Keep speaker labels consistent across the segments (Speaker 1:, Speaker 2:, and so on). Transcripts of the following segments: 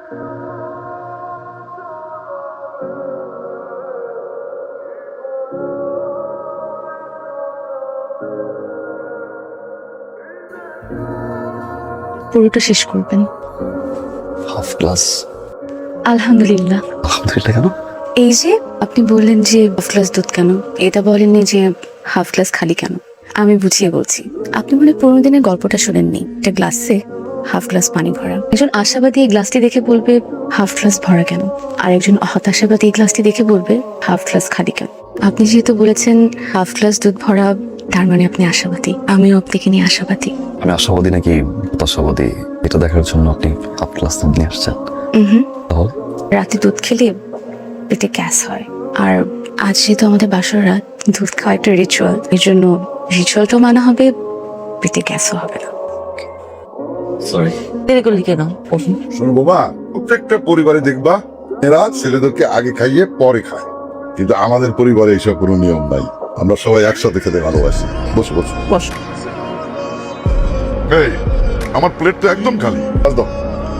Speaker 1: পুরোটা শেষ করবেন।
Speaker 2: Half class.
Speaker 1: আলহামদুলিল্লাহ।
Speaker 2: আলহামদুলিল্লাহ কেন?
Speaker 1: এই যে আপনি বললেন যে হাফ গ্লাস দুধ কেন, এটা বলেননি যে হাফ গ্লাস খালি কেন। আমি বুঝিয়ে বলছি। আপনি মনে হয় পুরোনো দিনের গল্পটা শোনেননি। একটা গ্লাসে হাফ গ্লাস পানি ভরা। একজন আশাবাদী এই গ্লাসটি দেখে বলবে হাফ গ্লাস ভরা কেন, আর একজন হতাশাবাদী এই গ্লাসটি দেখে বলবে হাফ গ্লাস খালি কেন। আপনি যেহেতু বলেছেন হাফ গ্লাস দুধ ভরা, তার মানে আপনি আশাবাদী। আমিও আপনাকে নিয়ে আশাবাদী।
Speaker 2: আমি আশাবাদী নাকি হতাশাবাদী এটা দেখার জন্য আপনি হাফ ক্লাস দুধ নিয়ে আসছেন। তাহলে
Speaker 1: রাতে দুধ খেলে পেটে গ্যাস হয়, আর আজ যেহেতু আমাদের বাসার রাত, দুধ খাওয়া একটা রিচুয়াল, এই জন্য রিচুয়ালটাও মানা হবে, পেটে গ্যাসও হবে না।
Speaker 2: সরি।
Speaker 3: দেরি করলি কেন?
Speaker 4: শোনো বাবা, প্রত্যেকটা পরিবারে দেখবা এরা ছেলেদেরকে আগে খাইয়ে পরে খায়, কিন্তু আমাদের পরিবারে এইসব কোনো নিয়ম নাই। আমরা সবাই একসাথে খেতে ভালোবাসি। বসো বসো।
Speaker 3: বস।
Speaker 4: এই, আমার প্লেটটা একদম খালি। আজ দাও।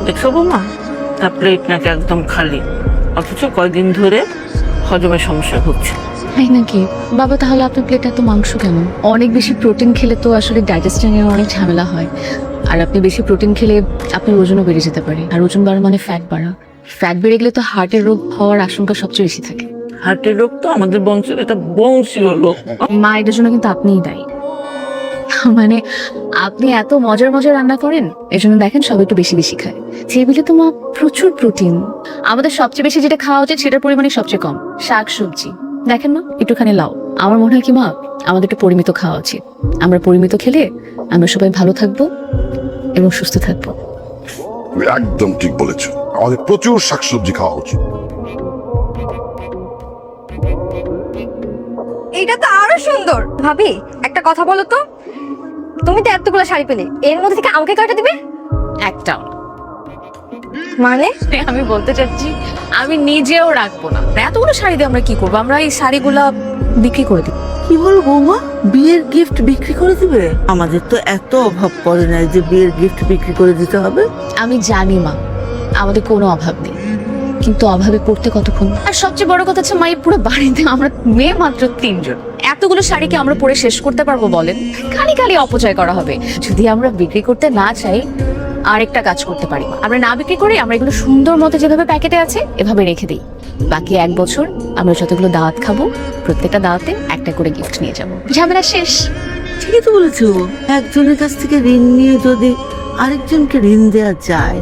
Speaker 3: দেখছো বৌমা, তার প্লেট নাকি একদম খালি, অথচ কয়দিন ধরে হজমের সমস্যা হচ্ছে।
Speaker 1: তাই নাকি? বাবা, তাহলে আপনার প্লেটে এত মাংস কেন? অনেক বেশি প্রোটিন খেলে তো আসলে ডাইজেশনের অনেক ঝামেলা হয়, আর আপনি বেশি প্রোটিন খেলে আপনার ওজনও বেড়ে যেতে পারে, আর ওজন বাড়া মানে ফ্যাট বাড়া। ফ্যাট বেড়ে গেলে তো হার্টের রোগ হওয়ার আশঙ্কা সবচেয়ে বেশি থাকে।
Speaker 3: হার্টের রোগ তো আমাদের বংশের এটা বংশীয় রোগ।
Speaker 1: মা, এটার জন্য কিন্তু আপনিই দায়ী। মানে আপনি এত মজার মজার রান্না করেন, এই জন্য দেখেন সব একটু বেশি বেশি খায়। টেবিলে তো মা প্রচুর প্রোটিন। আমাদের সবচেয়ে বেশি যেটা খাওয়া উচিত সেটার পরিমাণই সবচেয়ে কম। শাক সবজি দেখেন মা, একটুখানি লাও। আমার মনে হয় কি মা, আমাদের একটু পরিমিত খাওয়া উচিত। আমরা পরিমিত খেলে আমরা সবাই ভালো থাকবো এবং সুস্থ থাকবো।
Speaker 4: তুমি একদম ঠিক বলেছো, আমাদের প্রচুর শাকসবজি খাওয়া উচিত।
Speaker 5: এইটা তো আরো সুন্দর। ভাবি, একটা কথা বলো তো, তুমি তো এতগুলো শাড়ি পেলে, এর মধ্যে থেকে আমাকে কয়টা দিবে?
Speaker 1: একটা
Speaker 5: মানে
Speaker 1: আমি বলতে চাচ্ছি আমি নিজেও রাখবো না। এতগুলো শাড়ি দিয়ে আমরা কি করবো? আমরা এই শাড়িগুলা বিক্রি করে দিই।
Speaker 3: কি বল বৌমা, বিয়ের গিফট বিক্রি করে দিবে? আমাদের তো এত অভাব পড়ে নাই যে বিয়ের গিফট বিক্রি করে দিতে হবে।
Speaker 1: আমি জানি মা, আমাদের কোনো অভাব নেই, কিন্তু অভাবে পড়তে কতক্ষণ। আর সবচেয়ে বড় কথা হচ্ছে মা, এই পুরো বাড়িতে আমরা মেয়ে মাত্র 3 জন। এতগুলো শাড়িকে আমরা পরে শেষ করতে পারবো বলেন? খালি খালি অপচয় করা হবে। যদি আমরা বিক্রি করতে না চাই, আরেকটা কাজ করতে পারি, আমরা না বিক্রি করে আমরা এগুলো সুন্দর মতো যেভাবে প্যাকেটে আছে এভাবে রেখে দিই। বাকি 1 বছর আমরা যতগুলো দাওয়াত খাবো, প্রত্যেকটা দাওয়াতে একটা করে গিফট নিয়ে যাবো। ঝামেলা শেষ।
Speaker 3: ঠিকই তো বলেছো, একজনের কাছ থেকে ঋণ নিয়ে যদি আরেকজনকে ঋণ দেওয়া যায়,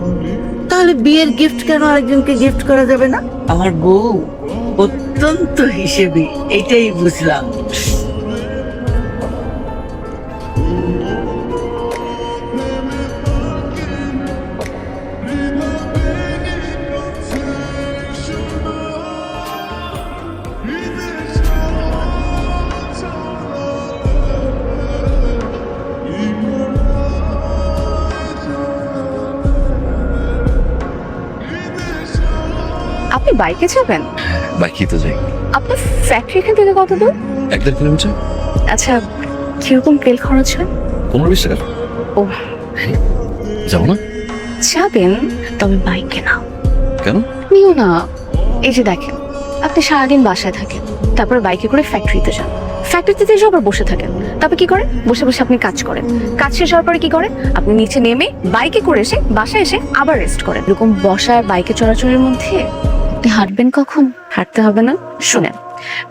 Speaker 3: তাহলে বিয়ের গিফট কেন আরেকজনকে গিফট করা যাবে না? আমার বউ অত্যন্ত হিসেবে, এটাই বুঝলাম।
Speaker 1: আপনি বাইকে যাবেন?
Speaker 2: বাইকই তো যাই।
Speaker 1: আপনার ফ্যাক্টরি এখান থেকে কত দূর?
Speaker 2: 1.5 কিলোমিটার।
Speaker 1: আচ্ছা, কিরকম তেল খরচ হয়?
Speaker 2: 15-20 টাকা।
Speaker 1: ও,
Speaker 2: যাবো না?
Speaker 1: যাবেন, তবে বাইকে না।
Speaker 2: কেন?
Speaker 1: নিও না। এই যে দেখেন, আপনি সারাদিন বাসায় থাকেন, তারপর বাইকে করে ফ্যাক্টরিতে যান। ফ্যাক্টরিতে এসে আবার বসে থাকেন, তারপর কি করেন? বসে বসে আপনি কাজ করেন। কাজ শেষ হওয়ার পরে কি করেন? আপনি নিচে নেমে বাইকে করে এসে বাসায় এসে আবার রেস্ট করেন। এরকম বসা আর বাইকে চলাচলের মধ্যে আপনি হাঁটবেন কখন? হাঁটতে হবে না। শুনেন,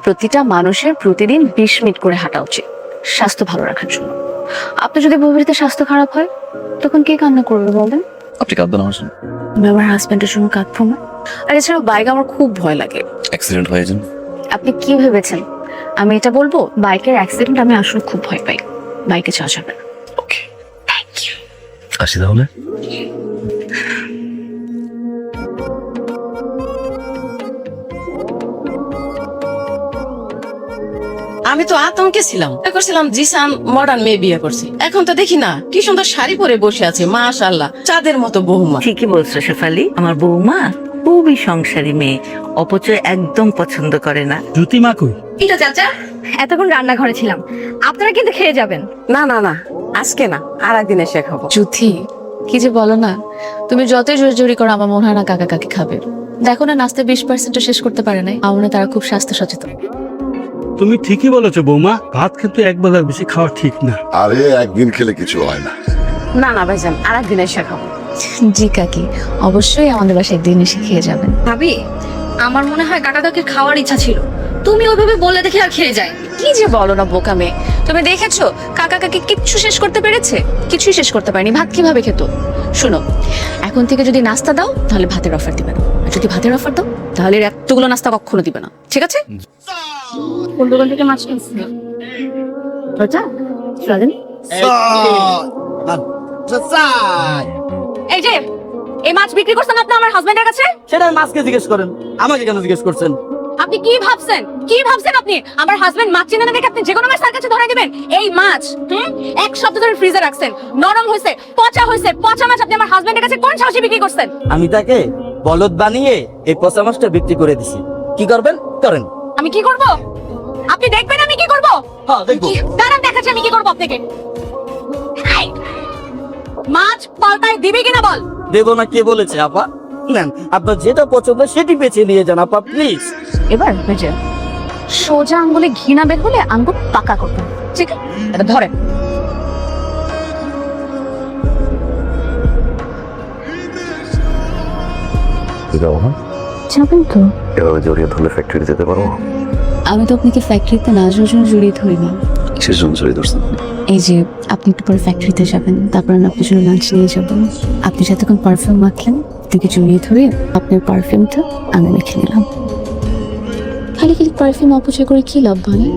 Speaker 1: প্রতিটা মানুষের প্রতিদিন 20 মিনিট করে হাঁটা উচিত স্বাস্থ্য ভালো রাখার জন্য। আপনার যদি ভবিষ্যতে স্বাস্থ্য খারাপ হয়, তখন কে কান্না করবে বলেন?
Speaker 2: আপনি কাঁদবেন আমার জন্য?
Speaker 1: আমি আমার হাজব্যান্ডের জন্য কাঁদবো না। আর এছাড়াও বাইক আমার খুব ভয় লাগে।
Speaker 2: অ্যাক্সিডেন্ট হয়ে যান।
Speaker 1: আপনি কি ভেবেছেন আমি এটা বলবো? বাইকের অ্যাক্সিডেন্ট আমি আসলে খুব ভয় পাই। বাইকে যাওয়া যাবে না।
Speaker 2: ওকে, আসি তাহলে।
Speaker 6: আমি তো আতঙ্কে ছিলাম, করছিলাম জিসান মডার্ন মেয়ে বিয়ে করছি। এখন তো দেখি না কি সুন্দর শাড়ি পরে বসে আছে, মাশাআল্লাহ, চাঁদের মতো বৌমা।
Speaker 3: ঠিকই বলছো শেফালি, আমার বৌমা খুবই সংসারী মেয়ে, অপচয় একদম পছন্দ করে না।
Speaker 7: জুতিমা কই?
Speaker 5: এটা চাচা, এতক্ষণ রান্নাঘরে ছিলাম, আপনারা কিন্তু খেয়ে যাবেন।
Speaker 6: না না না, আজকে না, আর একদিন এসে খাবো।
Speaker 1: যুথি, কি যে বলো না, তুমি যতই জোরে জোরি করো আমার মনে হয় না কাকা কাকি খাবে। দেখো না নাস্তা 20% শেষ করতে পারে নাই। আমার মনে হয় তারা খুব স্বাস্থ্য সচেতন।
Speaker 7: তুমি ঠিকই বলেছো বৌমা, ভাত কিন্তু একবেলার বেশি খাওয়া ঠিক না।
Speaker 4: আরে একদিন খেলে কিছু হয় না।
Speaker 6: না না ভাইজান, আর একদিন এসে খাবো।
Speaker 1: জি কাকি, অবশ্যই আমাদের বাসায় একদিন এসে খেয়ে যাবেন।
Speaker 5: ভাবি আমার মনে হয় কাকা কাকির খাওয়ার ইচ্ছা ছিল, তুমি ওইভাবে বললে দেখে আর খেয়ে যায়।
Speaker 1: কি যে বলো না বোকা মেয়ে, তুমি দেখেছো কাকা কাকি কিচ্ছু শেষ করতে পেরেছে? কিছুই শেষ করতে পারেনি। ভাত কিভাবে খেত? শোনো, এখন থেকে যদি নাস্তা দাও তাহলে ভাতের অফার দিবে না, আর যদি ভাতের অফার দাও তাহলে এর এতগুলো নাস্তা কখনো দিবে না, ঠিক আছে?
Speaker 5: কোন দোকান থেকে মাছ কিনছিল? এই যে এই মাছ বিক্রি করছেন আপনি আমার হাজবেন্ডের কাছে?
Speaker 8: সেটা মাছকে জিজ্ঞেস করেন, আমাকে কেন জিজ্ঞেস করছেন?
Speaker 5: আপনি কি ভাবছেন? কি ভাবছেন আপনি? আমার হাজবেন্ড মাছ চিনে না দেখে আপনি যে কোনো মাছ তার কাছে ধরে দিবেন? এই মাছ এক সপ্তাহ ধরে ফ্রিজে রাখছেন, নরম হয়েছে, পচা হয়েছে। পচা মাছ আপনি আমার হাজবেন্ডের কাছে কোন সাহসে বিক্রি করছেন?
Speaker 8: আমি তাকে বলদ বানিয়ে এই পচা মাছটা বিক্রি করে দিছি। কি করবেন করেন।
Speaker 5: আমি কি করব? আপনি দেখবেন আমি কি করব?
Speaker 8: হ্যাঁ দেখবো।
Speaker 5: দাঁড়ান দেখাচ্ছি আমি কি করব আপনাকে। এই, মাছ পাল্টায় দিবি কিনা বল?
Speaker 8: দেবো না, কে বলেছে আপা? নেন, আপনার যেটা পছন্দ সেটি বেছে নিয়ে যান আপা, প্লিজ।
Speaker 1: এবার বেজে সোজা আঙ্গুলে ঘৃণা বের হলে আঙ্গুল পাকা করতে হবে, ঠিক আছে? এটা ধরে
Speaker 2: যাবো না,
Speaker 1: যাবেন তো?
Speaker 2: এভাবে জড়িয়ে ধরলে ফ্যাক্টরি যেতে পারবো?
Speaker 1: আমি তো আপনাকে ফ্যাক্টরিতে না যাওয়ার জন্য জড়িয়ে ধরিনি।
Speaker 2: কিসের জন্য জড়িয়ে ধরছেন?
Speaker 1: এই যে আপনি একটু পরে ফ্যাক্টরিতে যাবেন, তারপর আমি আপনার জন্য লাঞ্চ নিয়ে যাব। আপনি যতক্ষণ পারফিউম মাখলেন আপনাকে জড়িয়ে ধরে আপনার পারফিউমটা আমি মেখে নিলাম। খালি খালি পারফিউম অপচয় করে কি লাভ বলে?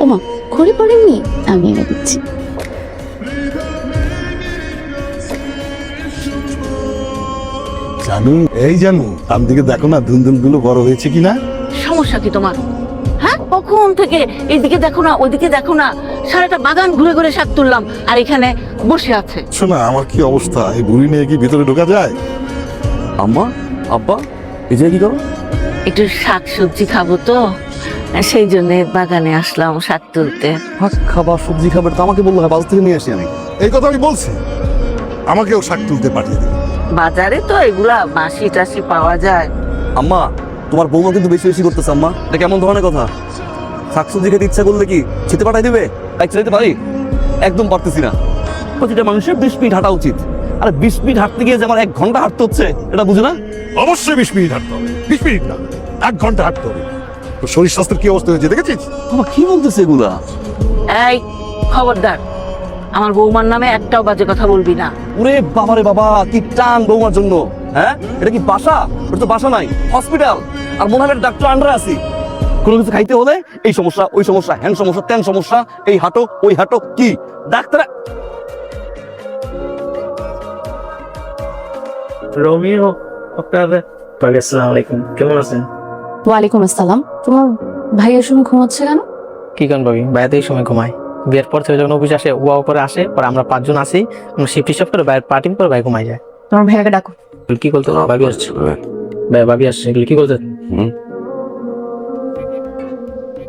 Speaker 1: ওমা ঘরে পড়েননি, আমি এনে দিচ্ছি।
Speaker 9: জানু, এই জানু, তার দিকে দেখো না দুনদুন গুলো বড় হয়েছে কিনা।
Speaker 3: সমস্যা কি তোমার? হ্যাঁ, কখন থেকে এইদিকে দেখো না ওইদিকে দেখো না, সারাটা বাগান ঘুরে ঘুরে শাক তুললাম আর এখানে বসে আছে।
Speaker 9: শোনা, আমার কি অবস্থা, এই বুড়ি নিয়ে কি ভিতরে ঢোকা যায়?
Speaker 8: আম্মা, আব্বা, এই যে কি করো?
Speaker 3: একটু শাক সবজি খাবো তো, সেই জন্য বাগানে আসলাম শাক তুলতে।
Speaker 2: খাবার সবজি খাবার তো আমাকে বললো, বাজার থেকে নিয়ে আসি আমি।
Speaker 9: এই কথা আমি বলছি, আমাকেও শাক তুলতে পাঠিয়ে দিন।
Speaker 3: বাজারে তো এগুলা মাসি টাসি পাওয়া যায়।
Speaker 2: আম্মা, তোমার বৌমা কিন্তু বেশি বেশি করতেছে। আম্মা, এটা কেমন ধরনের কথা? শাকসবজি খেতে ইচ্ছা করলে কি খেতে পাঠাই দিবে? তাই চাইতে পারি? একদম পারতেছি না। প্রতিটা মানুষের 20 মিনিট হাঁটা উচিত। আর 20 মিনিট হাঁটতে গিয়ে যে আমার 1 ঘন্টা হাঁটতে হচ্ছে, এটা বুঝে না?
Speaker 9: অবশ্যই 20 মিনিট হাঁটতে হবে, 20 মিনিট না, 1 ঘন্টা হাঁটতে হবে। তো শরীর স্বাস্থ্যের কি অবস্থা হয়েছে দেখেছিস?
Speaker 2: বাবা কি বলতেছে এগুলা?
Speaker 3: এই খবরদার, আমার বৌমার নামে একটাও বাজে কথা বলবি না।
Speaker 2: ওরে বাবারে বাবা, কি টান বৌমার জন্য! হ্যাঁ, এটা কি বাসা? ওটা তো বাসা নাই, হসপিটাল। আর মনে হয় ডাক্তার আন্ডারে আছি। কোনো কিছু খাইতে হলে এই সমস্যা, ওই সমস্যা, হ্যান সমস্যা, ত্যান সমস্যা, এই হাঁটো ওই হাঁটো, কি ডাক্তার?
Speaker 7: রোমিও, আসসালামু আলাইকুম, কেমন আছেন?
Speaker 1: ওয়ালাইকুম আসসালাম। তোমার ভাইয়ের সময় ঘুমাচ্ছে কেন?
Speaker 10: কি কারণ ভাবি, ভাইয়া তো এই সময় ঘুমায়। বিয়ের পর থেকে যখন অফিস আসে ওয়াও করে আসে, পরে আমরা 5 জন আসি, আমরা শিফট হিসাব করে ভাইয়ের পার্টি করে ভাই ঘুমাই যায়।
Speaker 1: তোমার ভাইয়াকে ডাকো।
Speaker 10: কি বলতে ভাবি আসছে? ভাই ভাবি আসছে, এগুলো কি বলতে?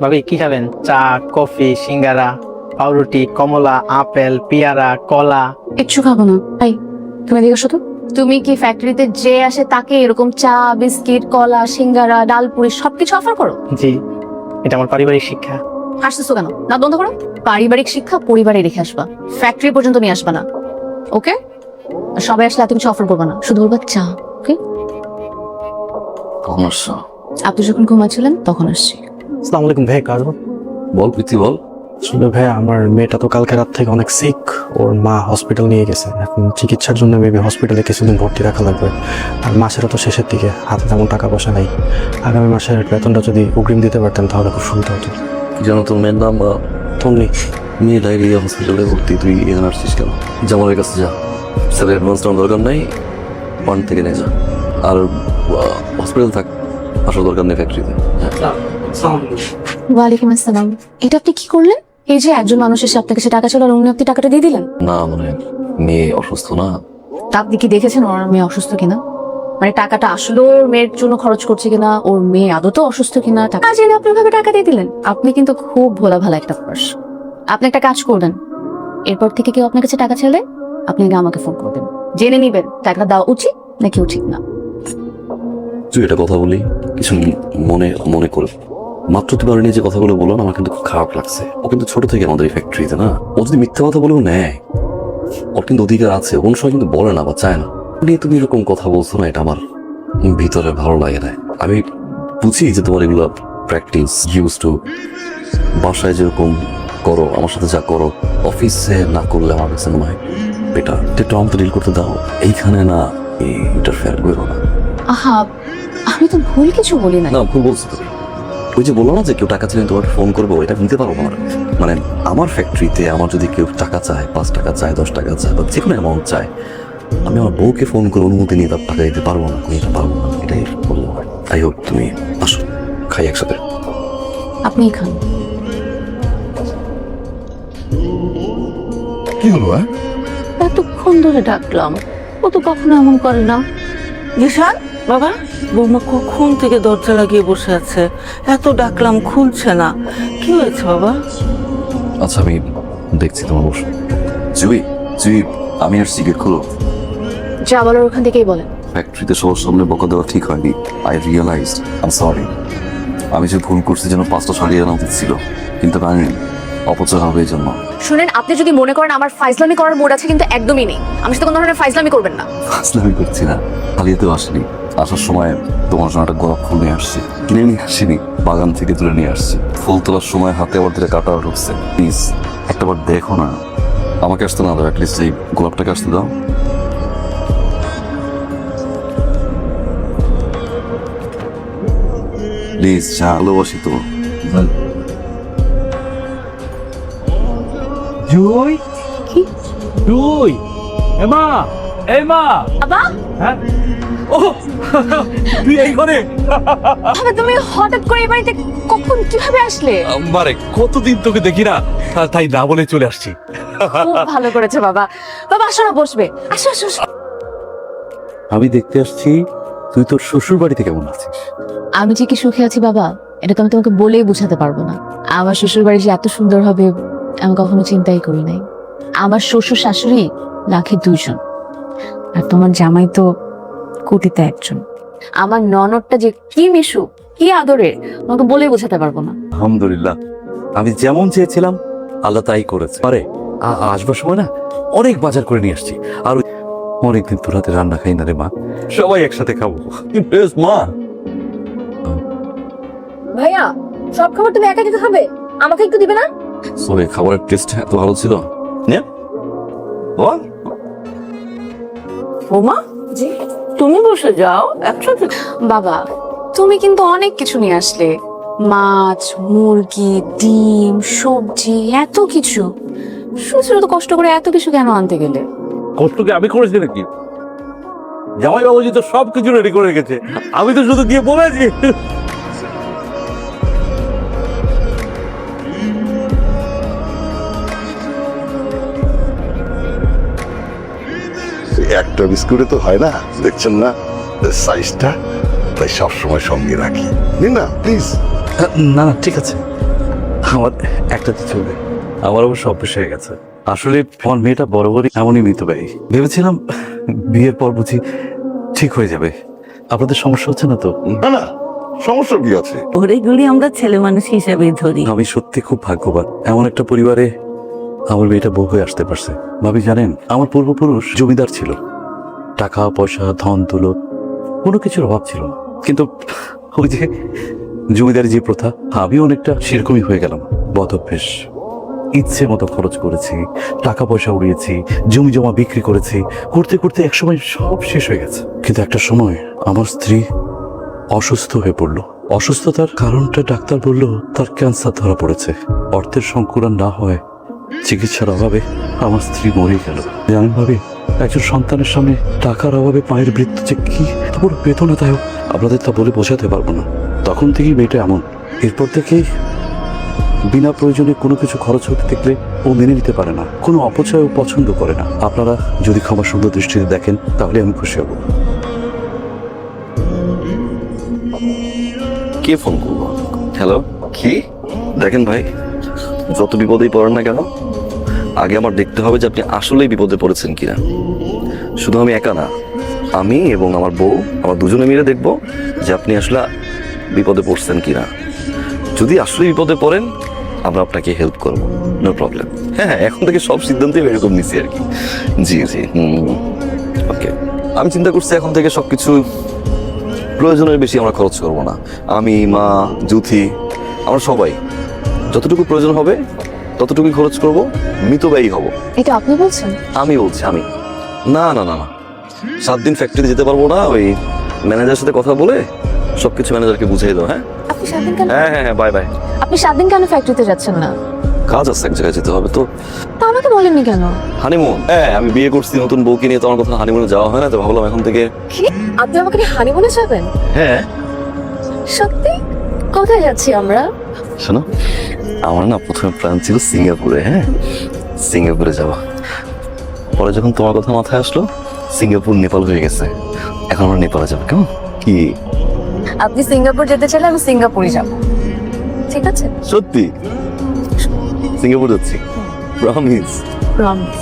Speaker 10: ভাবি কি খাবেন? চা, কফি, সিঙ্গারা, পাউরুটি, কমলা, আপেল, পেয়ারা, কলা?
Speaker 1: কিচ্ছু খাবো না। ভাই তুমি এদিকে এসো তো। তুমি কি ফ্যাক্টরিতে যে আসে তাকে এরকম চা, বিস্কিট, কলা, সিঙ্গারা, ডালপুরি সবকিছু অফার করো?
Speaker 10: জি, এটা আমার পারিবারিক শিক্ষা।
Speaker 1: হাসতেছো কেন? না বন্ধ করো। পারিবারিক শিক্ষা পরিবারে রেখে আসবা, ফ্যাক্টরি পর্যন্ত নিয়ে আসবা না, ওকে? সবাই আসলে এত কিছু অফার করবা না, শুধু বলবা চা, ওকে?
Speaker 2: কখন আসছো?
Speaker 1: আপনি যখন ঘুমাচ্ছিলেন তখন আসছি।
Speaker 10: আসসালামু আলাইকুম ভাই, কাজ
Speaker 2: বল প্রীতি বল।
Speaker 10: আসলে ভাই আমার মেয়েটা তো কালকে রাত থেকে অনেক সিক, ওর মা হসপিটাল নিয়ে গেছে। এখন চিকিৎসার জন্য মেবি হসপিটালে কিছুদিন ভর্তি রাখা লাগবে। আর মাসেরও তো শেষের দিকে, হাতে তেমন টাকা পয়সা নেই। আগামী মাসের বেতনটা যদি অগ্রিম দিতে পারতেন তাহলে খুব সুবিধা হতো।
Speaker 2: কি জানো তোর মেয়ের নাম?
Speaker 10: তমনি।
Speaker 2: মেয়ে ডায়রিয়া হসপিটালে ভর্তি, তুই এখানে আসছিস কেন? জামালের কাছে যা, স্যার অ্যাডভান্স নেওয়ার দরকার নেই, ফান্ড থেকে নিয়ে যা। আর হসপিটাল থাক, আসার দরকার নেই ফ্যাক্টরিতে।
Speaker 1: ওয়ালাইকুম আসসালাম। এটা আপনি কি করলেন? এই যে একজন মানুষ এসে আপনার কাছে টাকা চাইলো আর উনি আপনি টাকাটা দিয়ে দিলেন?
Speaker 2: না মানে মেয়ে অসুস্থ না।
Speaker 1: তা আপনি কি দেখেছেন ওর মেয়ে অসুস্থ কিনা? মানে টাকাটা আসলে ওর মেয়ের জন্য খরচ করছে কিনা, ওর মেয়ে আদৌ অসুস্থ কিনা, টাকা জেনে আপনি ভাবে টাকা দিয়ে দিলেন? আপনি কিন্তু খুব ভোলা ভালা একটা পার্স। আপনি একটা কাজ করবেন, এরপর থেকে কেউ আপনার কাছে টাকা চাইলে আপনি আগে আমাকে ফোন করবেন, জেনে নিবেন টাকা দেওয়া উচিত নাকি উচিত না।
Speaker 2: তুই এটা কথা বলি কিছু মনে মনে করে মাত্র তুমি আর নিয়ে যে কথাগুলো বললো না, আমার কিন্তু খুব খারাপ লাগছে। ও কিন্তু ছোট থেকে আমাদের এই ফ্যাক্টরিতে না, ও যদি মিথ্যা কথা বলেও নেয় ওর কিন্তু অধিকার আছে, কোন সময় কিন্তু বলে না বা চায় না। নিয়ে তুমি এরকম কথা বলছো না, এটা আমার ভিতরে ভালো লাগে না। আমি বুঝি যে তোমার এগুলো প্র্যাকটিস ইউজ টু, বাসায় যেরকম করো আমার সাথে যা করো অফিসে না করলে আমার কাছে মনে হয় বেটার। একটু আমাকে ডিল করতে দাও, এইখানে না ইন্টারফেয়ার করো না।
Speaker 1: আহা, আমি তো ভুল কিছু বলি না।
Speaker 2: না ভুল বলছো তুমি। ওই যে বললো না যে কেউ টাকা চাইলে তোমাকে ফোন করবো, এটা নিতে পারবো না। মানে আমার ফ্যাক্টরিতে আমার যদি কেউ টাকা চায়, 5 টাকা চায়, 10 টাকা চায় বা যে কোনো অ্যামাউন্ট চায়, আমি আমার বউকে ফোন করে অনুমতি নিয়ে তার টাকা দিতে পারবো না, নিতে পারবো না। এটাই বললো। আই হোপ তুমি আসো, খাই একসাথে।
Speaker 1: আপনি খান।
Speaker 9: কি হলো?
Speaker 1: এতক্ষণ ধরে ডাকলাম, ও তো কখনো এমন করে না।
Speaker 3: নিশান বাবা, বৌমা কখন থেকে দরজা লাগিয়ে বসে আছে, এত ডাকলাম খুলছে না, কি হয়েছে বাবা?
Speaker 2: আচ্ছা আমি দেখছি তোমার বসো। জুই জুই, আমি আর সিগারেট খুলো।
Speaker 1: যা বলার ওখান থেকেই বলেন।
Speaker 2: ফ্যাক্টরিতে সবার সামনে বকা দেওয়া ঠিক হয়নি। I realized, I am sorry. আমি যে ভুল করছি যেন 5টা সারিয়ে আনা উচিত ছিল, কিন্তু আমি অপচয় হবে এই জন্য।
Speaker 1: শুনেন, আপনি যদি মনে করেন আমার ফাইজলামি করার মুড আছে, কিন্তু একদমই নেই। আমার সাথে কোনো ধরনের ফাইজলামি করবেন না।
Speaker 2: ফাজলামি করছি না, হালিয়েতেও আসিনি। আসার সময় তোমার জন্য একটা গোলাপ ফুল নিয়ে আসছি, কিনে নিয়ে আসিনি, বাগান থেকে তুলে নিয়ে আসছি। ফুল তোলার সময় হাতে আবার দিলে কাটা ঢুকছে। প্লিজ একটাবার দেখো না, আমাকে আসতে না দাও, অ্যাটলিস্ট এই গোলাপটাকে আসতে দাও। প্লিজ, ভালোবাসি তো।
Speaker 7: জুই,
Speaker 1: কি?
Speaker 7: জুই, এমা, এই মা।
Speaker 1: বাবা,
Speaker 7: হ্যাঁ, ও তুই এই ঘরে?
Speaker 1: বাবা তুমি হঠাৎ করে এই বাড়িতে কখন কিভাবে আসলে?
Speaker 7: মারে কতদিন তোকে দেখি না, তাই না বলে চলে আসছি।
Speaker 1: খুব ভালো করেছে বাবা। বাবা আসো না, বসবে। আসো আসো আসো।
Speaker 2: আমি দেখতে আসছি তুই তোর শ্বশুর বাড়িতে কেমন আছিস।
Speaker 1: আমি যে কি সুখে আছি বাবা, এটা তো আমি তোমাকে বলেই বোঝাতে পারবো না। আমার শ্বশুর বাড়ি যে এত সুন্দর হবে আমি কখনো চিন্তাই করি নাই। আমার শ্বশুর শাশুড়ি লাখে 2 জন, আর তোমার জামাই তো কোটিতে 1 জন। আমার ননদটা যে কি মিশু, কি আদরের, তোমাকে বলেই বোঝাতে পারবো না।
Speaker 2: আলহামদুলিল্লাহ, আমি যেমন চেয়েছিলাম আল্লাহ তাই করেছে। আরে আসবার সময় না অনেক বাজার করে নিয়ে আসছি, আর অনেকদিন তোর হাতে রান্না খাই না রে মা, সবাই একসাথে খাবো। মা
Speaker 1: ভাইয়া, সব খাবার তুমি একা খেতে খাবে, আমাকে একটু দিবে না?
Speaker 2: সরি, খাবারের টেস্ট এত ভালো ছিল। নে বল।
Speaker 3: বৌমা,
Speaker 1: জি
Speaker 3: তুমি বসে যাও একসাথে।
Speaker 1: বাবা, তুমি কিন্তু অনেক কিছু নিয়ে আসলে, মাছ, মুরগি, ডিম, সবজি, এত কিছু। শুধু তো কষ্ট করে এত কিছু কেন আনতে গেলে?
Speaker 7: কষ্টকে আমি করেছি নাকি? জামাই বাবুজি তো সবকিছু রেডি করে রেখেছে, আমি তো শুধু গিয়ে বলেছি।
Speaker 4: একটা বিস্কুটে তো হয় না, দেখছেন না সাইজটা, তাই সবসময় সঙ্গে রাখি। নিন না প্লিজ।
Speaker 2: না না ঠিক আছে, আমার একটা চলবে। আমার অবশ্য অভ্যেস হয়ে গেছে। আসলে আমার মেয়েটা বড় বড় এমনই মিতব্যয়ী। ভেবেছিলাম বিয়ের পর বুঝি ঠিক হয়ে যাবে। আপনাদের সমস্যা হচ্ছে না তো?
Speaker 4: না না, সমস্যা কি আছে?
Speaker 3: ওরেগুলি আমরা ছেলে মানুষ হিসেবেই ধরি।
Speaker 2: আমি সত্যি খুব ভাগ্যবান, এমন একটা পরিবারে আমার মেয়েটা বউ হয়ে আসতে পারছে। ভাবি জানেন, আমার পূর্বপুরুষ জমিদার ছিল, টাকা পয়সা ধন দৌলত কোনো কিছুর অভাব ছিল না। কিন্তু ওই যে জমিদারি যে প্রথা, আমিও অনেকটা সেরকমই হয়ে গেলাম। বদ অভ্যেস, ইচ্ছে মতো খরচ করেছি, টাকা পয়সা উড়িয়েছি, জমি জমা বিক্রি করেছি, করতে করতে একসময় সব শেষ হয়ে গেছে। কিন্তু একটা সময় আমার স্ত্রী অসুস্থ হয়ে পড়লো। অসুস্থতার কারণটা ডাক্তার বলল তার ক্যান্সার ধরা পড়েছে। অর্থের সংকুলন না হয় চিকিৎসার অভাবে আমার স্ত্রী মরে গেল। জানেন ভাবি, একজন সন্তানের সামনে টাকার অভাবে মায়ের মৃত্যু যে কি বড় বেদনাদায়ক, আপনাদের তা বলে বোঝাতে পারবো না। তখন থেকেই মেয়েটা এমন। এরপর থেকেই বিনা প্রয়োজনে কোনো কিছু খরচ হতে দেখলে ও মেনে নিতে পারে না, কোনো অপচয় ও পছন্দ করে না। আপনারা যদি ক্ষমা সুন্দর দৃষ্টিতে দেখেন তাহলে আমি খুশি হব। কে ফোন করবো? হ্যালো, কি? দেখেন ভাই, যত বিপদেই পড়েন না কেন, আগে আমার দেখতে হবে যে আপনি আসলেই বিপদে পড়েছেন কিনা। শুধু আমি একা না, আমি এবং আমার বউ, আমার দুজনে মিলে দেখবো যে আপনি আসলে বিপদে পড়ছেন কিনা। যদি আসলে বিপদে পড়েন আমরা আপনাকে হেল্প করবো, নো প্রবলেম। হ্যাঁ, এখন থেকে সব সিদ্ধান্তই এরকম নিছি আর কি। জি জি, ওকে। আমি চিন্তা করছি এখন থেকে সবকিছু প্রয়োজনের বেশি আমরা খরচ করব না। আমি, মা, জুথি, আমরা সবাই যতটুকু প্রয়োজন হবে ততটুকুই খরচ করব, মিতব্যয়ী হব।
Speaker 1: এটা আপনি বলছেন?
Speaker 2: আমি বলছি, আমি। না না না না, 7 দিন ফ্যাক্টরিতে যেতে পারবো না, ওই ম্যানেজারের সাথে কথা বলে সবকিছু ম্যানেজারকে বুঝিয়ে দাও। হ্যাঁ
Speaker 1: আপনি 7 দিন কেন
Speaker 2: হ্যাঁ হ্যাঁ হ্যাঁ, বাই বাই।
Speaker 1: আপনি 7 দিন কেন ফ্যাক্টরিতে যাচ্ছেন না?
Speaker 2: কাজ আছে, এক জায়গায় যেতে হবে তো।
Speaker 1: তা আমাকে বলেননি কেন?
Speaker 2: হানিমুন। হ্যাঁ, আমি বিয়ে করছি, নতুন বউকে নিয়ে তো আমার কথা হানিমুনে যাওয়া হয় না, তো ভাবলাম এখন থেকে।
Speaker 1: কি আপনি আমাকে হানিমুনে যাবেন?
Speaker 2: হ্যাঁ
Speaker 1: সত্যি? কোথায় যাচ্ছি আমরা?
Speaker 2: শোনো, আমার না প্রথমে প্ল্যান ছিল সিঙ্গাপুরে। হ্যাঁ, সিঙ্গাপুরে যাওয়া। পরে যখন তোমার কথা মাথায় আসলো, সিঙ্গাপুর নেপাল হয়ে গেছে, এখন আমরা নেপালে যাবো। কেমন? কি
Speaker 1: আপনি সিঙ্গাপুর যেতে চাইলে আমি সিঙ্গাপুরে যাব, ঠিক আছে?
Speaker 2: সত্যি সিঙ্গাপুর যাচ্ছি, প্রমিস।
Speaker 1: প্রমিস।